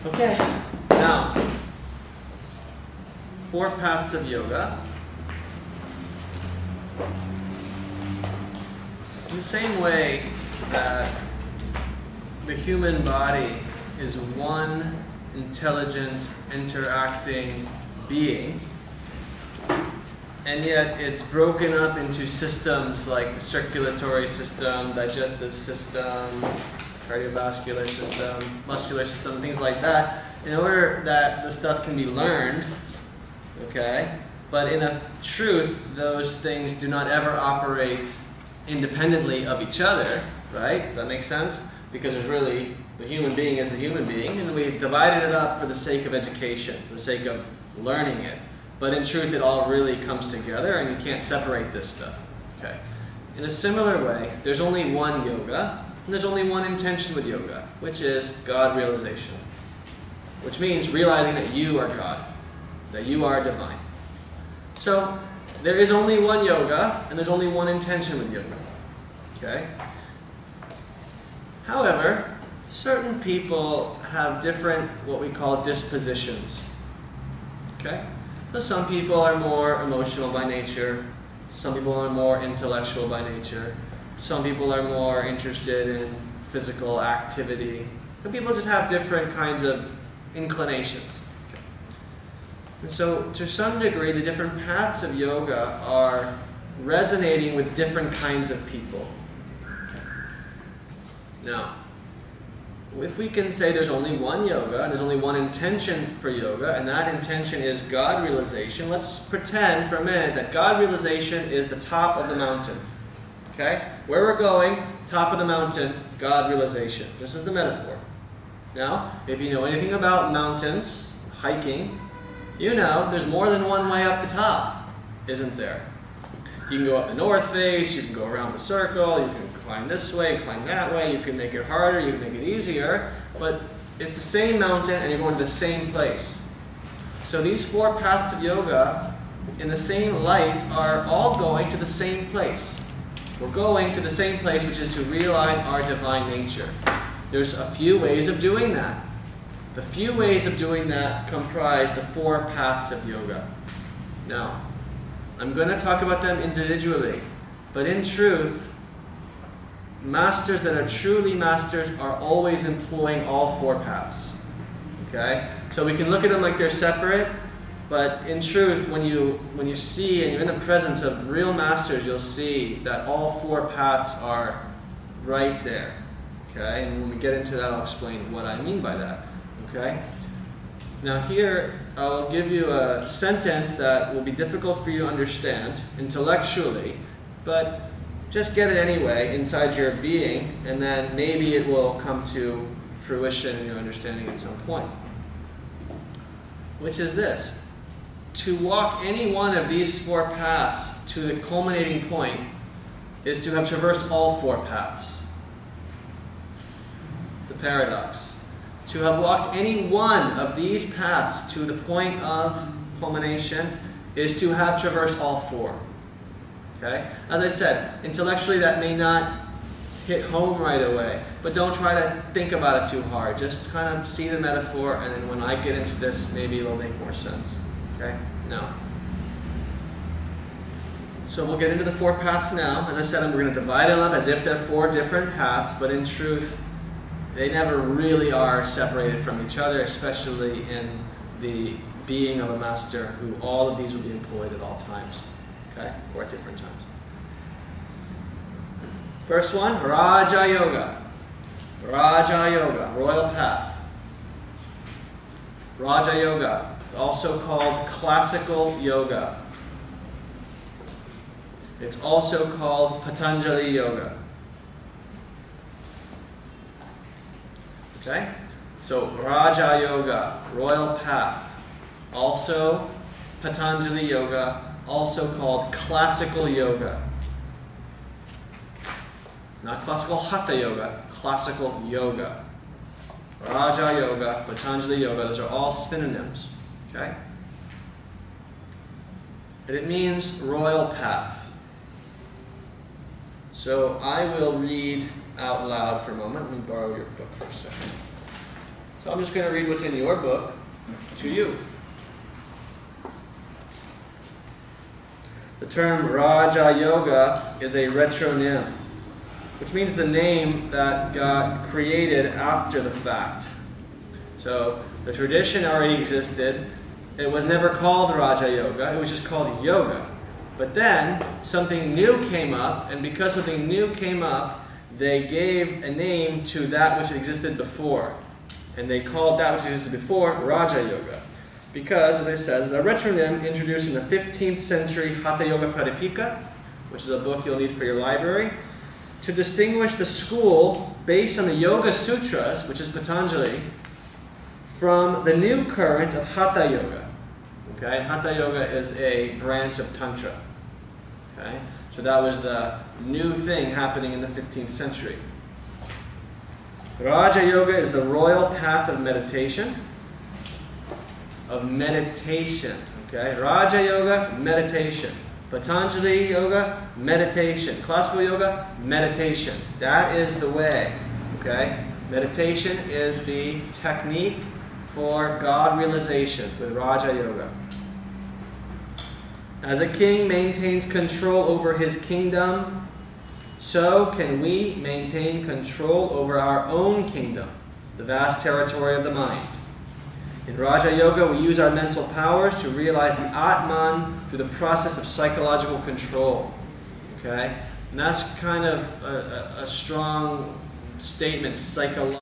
Okay, now, 4 paths of yoga. In the same way that the human body is one intelligent, interacting being, and yet it's broken up into systems like the circulatory system, digestive system, cardiovascular system, muscular system, things like that, in order that the stuff can be learned, okay? But in a truth, those things do not ever operate independently of each other, right? Does that make sense? Because there's really, the human being is the human being, and we've divided it up for the sake of education, for the sake of learning it. But in truth, it all really comes together, and you can't separate this stuff, okay? In a similar way, there's only one yoga, and there's only one intention with yoga, which is God realization. Which means realizing that you are God, that you are divine. So, there is only one yoga, and there's only one intention with yoga. Okay? However, certain people have different, what we call dispositions. Okay? So some people are more emotional by nature, some people are more intellectual by nature, some people are more interested in physical activity, and people just have different kinds of inclinations. Okay. And so, to some degree, the different paths of yoga are resonating with different kinds of people. Now, if we can say there's only one yoga, there's only one intention for yoga, and that intention is God realization, let's pretend for a minute that God realization is the top of the mountain. Okay? Where we're going, top of the mountain, God realization. This is the metaphor. Now, if you know anything about mountains, hiking, you know there's more than one way up the top, isn't there? You can go up the north face, you can go around the circle, you can climb this way, climb that way, you can make it harder, you can make it easier, but it's the same mountain and you're going to the same place. So these 4 paths of yoga, in the same light, are all going to the same place. We're going to the same place, which is to realize our divine nature. There's a few ways of doing that. The few ways of doing that comprise the 4 paths of yoga. Now, I'm going to talk about them individually, but in truth, masters that are truly masters are always employing all 4 paths. Okay? So we can look at them like they're separate, but in truth, when you see and you're in the presence of real masters, you'll see that all 4 paths are right there. Okay? And when we get into that, I'll explain what I mean by that. Okay? Now here, I'll give you a sentence that will be difficult for you to understand intellectually, but just get it anyway inside your being, and then maybe it will come to fruition in your understanding at some point. Which is this. To walk any one of these 4 paths to the culminating point is to have traversed all 4 paths. It's a paradox. To have walked any one of these paths to the point of culmination is to have traversed all 4. Okay? As I said, intellectually that may not hit home right away, but don't try to think about it too hard. Just kind of see the metaphor, and then when I get into this, maybe it'll make more sense. Okay? Now, so we'll get into the 4 paths now. As I said, we're going to divide them up as if they're 4 different paths, but in truth, they never really are separated from each other, especially in the being of a master who all of these will be employed at all times, okay, or at different times. First one, Raja Yoga. Raja Yoga, royal path. Raja Yoga, it's also called classical yoga. It's also called Patanjali Yoga. Okay? So Raja Yoga, royal path. Also Patanjali Yoga, also called classical yoga. Not classical Hatha Yoga, classical yoga. Raja Yoga, Patanjali Yoga, those are all synonyms. Okay? And it means royal path. So I will read out loud for a moment. Let me borrow your book for a second. So I'm just going to read what's in your book to you. The term Raja Yoga is a retronym, which means the name that got created after the fact. So the tradition already existed. It was never called Raja Yoga, it was just called yoga. But then something new came up, and because something new came up, they gave a name to that which existed before. And they called that which existed before Raja Yoga. Because, as I said, it's a retronym introduced in the 15th century Hatha Yoga Pradipika, which is a book you'll need for your library, to distinguish the school based on the Yoga Sutras, which is Patanjali, from the new current of Hatha Yoga. Okay? Hatha Yoga is a branch of Tantra. Okay? So that was the new thing happening in the 15th century. Raja Yoga is the royal path of meditation. Okay? Raja Yoga, meditation. Patanjali Yoga, meditation. Classical Yoga, meditation. That is the way. Okay? Meditation is the technique for God realization with Raja Yoga. As a king maintains control over his kingdom, so can we maintain control over our own kingdom, the vast territory of the mind. In Raja Yoga, we use our mental powers to realize the Atman through the process of psychological control. Okay? And that's kind of a strong statement, psychological.